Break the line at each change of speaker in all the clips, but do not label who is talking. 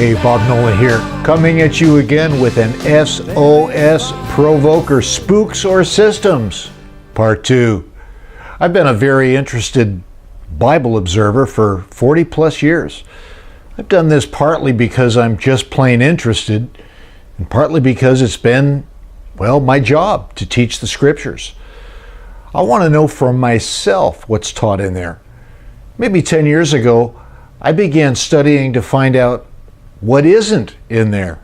Hey, Bob Nolan here, coming at you again with an SOS Provoker Spooks or Systems, Part 2. I've been a very interested Bible observer for 40 plus years. I've done this partly because I'm just plain interested, and partly because it's been, well, my job to teach the scriptures. I want to know for myself what's taught in there. Maybe 10 years ago, I began studying to find out what isn't in there.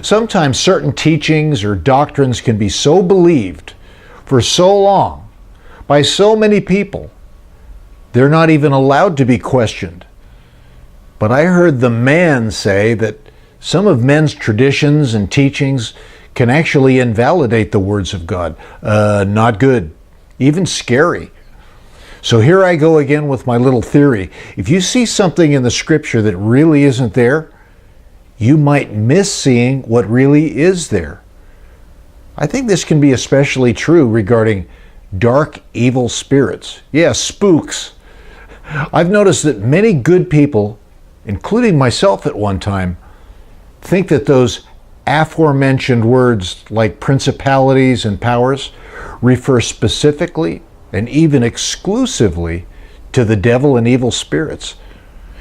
Sometimes certain teachings or doctrines can be so believed for so long by so many people, they're not even allowed to be questioned. But I heard the man say that some of men's traditions and teachings can actually invalidate the words of God. Not good, even scary. So here I go again with my little theory. If you see something in the scripture that really isn't there, you might miss seeing what really is there. I think this can be especially true regarding dark, evil spirits. Yeah, spooks. I've noticed that many good people, including myself at one time, think that those aforementioned words like principalities and powers refer specifically and even exclusively to the devil and evil spirits.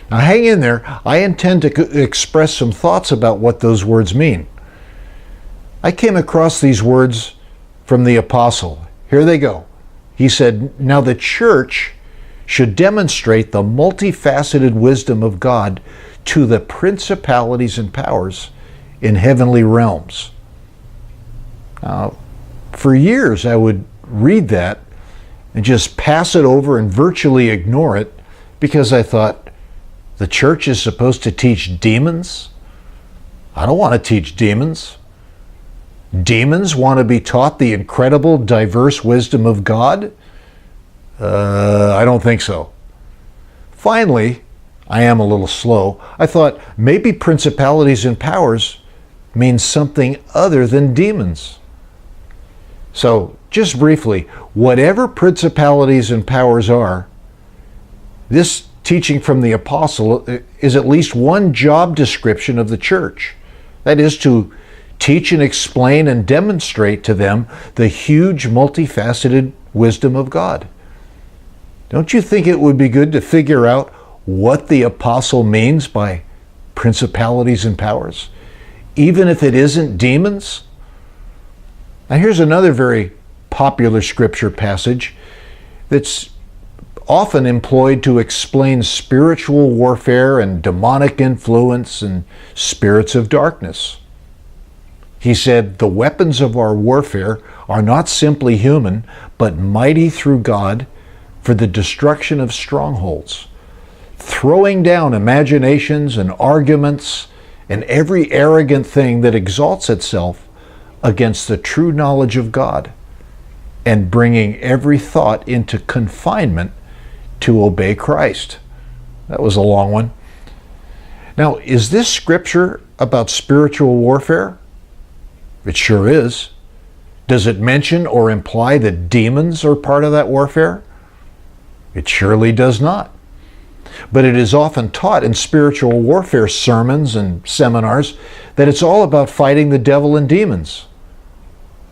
Now hang in there, I intend to express some thoughts about what those words mean. I came across these words from the apostle. Here they go. He said, "Now the church should demonstrate the multifaceted wisdom of God to the principalities and powers in heavenly realms." Now, for years I would read that and just pass it over and virtually ignore it because I thought, the church is supposed to teach demons? I don't want to teach demons. Demons want to be taught the incredible, diverse wisdom of God? I don't think so. Finally, I am a little slow. I thought maybe principalities and powers means something other than demons. So, just briefly, whatever principalities and powers are, this teaching from the apostle is at least one job description of the church. That is to teach and explain and demonstrate to them the huge, multifaceted wisdom of God. Don't you think it would be good to figure out what the apostle means by principalities and powers, even if it isn't demons? Now here's another very popular scripture passage that's often employed to explain spiritual warfare and demonic influence and spirits of darkness. He said, "The weapons of our warfare are not simply human, but mighty through God for the destruction of strongholds, throwing down imaginations and arguments and every arrogant thing that exalts itself against the true knowledge of God, and bringing every thought into confinement to obey Christ." That was a long one. Now, is this scripture about spiritual warfare? It sure is. Does it mention or imply that demons are part of that warfare? It surely does not. But it is often taught in spiritual warfare sermons and seminars that it's all about fighting the devil and demons.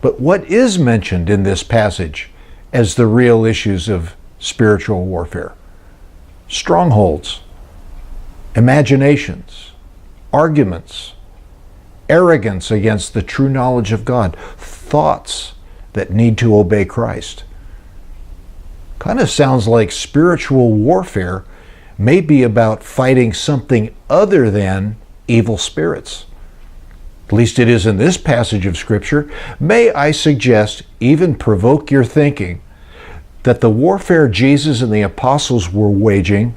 But what is mentioned in this passage as the real issues of spiritual warfare? Strongholds, imaginations, arguments, arrogance against the true knowledge of God, thoughts that need to obey Christ. Kind of sounds like spiritual warfare may be about fighting something other than evil spirits. At least it is in this passage of Scripture. May I suggest, even provoke your thinking, that the warfare Jesus and the apostles were waging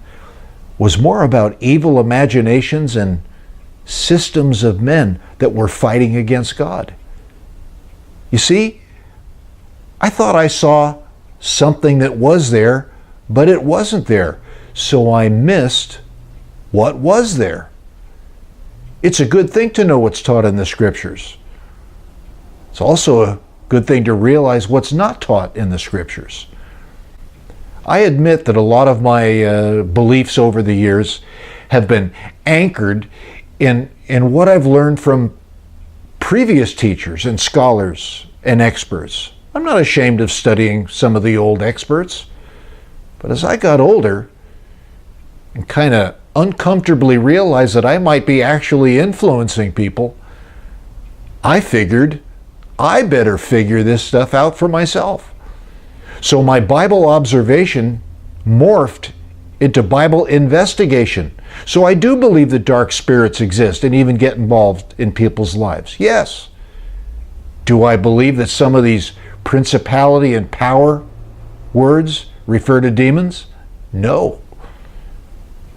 was more about evil imaginations and systems of men that were fighting against God. You see, I thought I saw something that was there, but it wasn't there. So I missed what was there. It's a good thing to know what's taught in the scriptures. It's also a good thing to realize what's not taught in the scriptures. I admit that a lot of my beliefs over the years have been anchored in what I've learned from previous teachers and scholars and experts. I'm not ashamed of studying some of the old experts. But as I got older and kind of uncomfortably realized that I might be actually influencing people, I figured I better figure this stuff out for myself. So my Bible observation morphed into Bible investigation. So I do believe that dark spirits exist and even get involved in people's lives. Yes. Do I believe that some of these principality and power words refer to demons? No.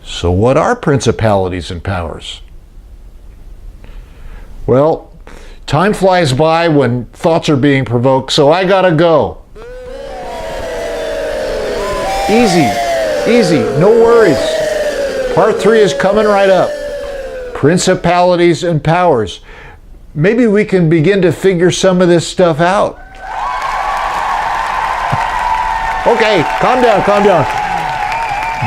So what are principalities and powers? Well, time flies by when thoughts are being provoked, so I gotta go. Easy, no worries. Part 3 is coming right up. Principalities and powers. Maybe we can begin to figure some of this stuff out. Okay, calm down.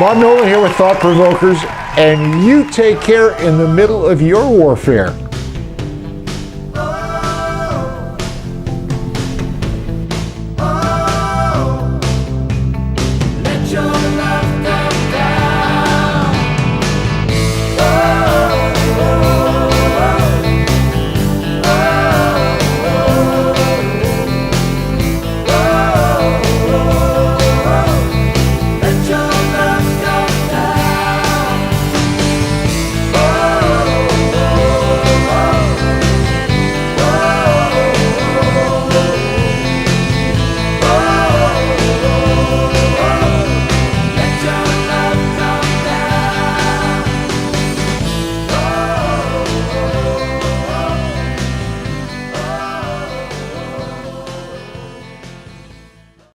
Bob Nolan here with Thought Provokers, and you take care in the middle of your warfare.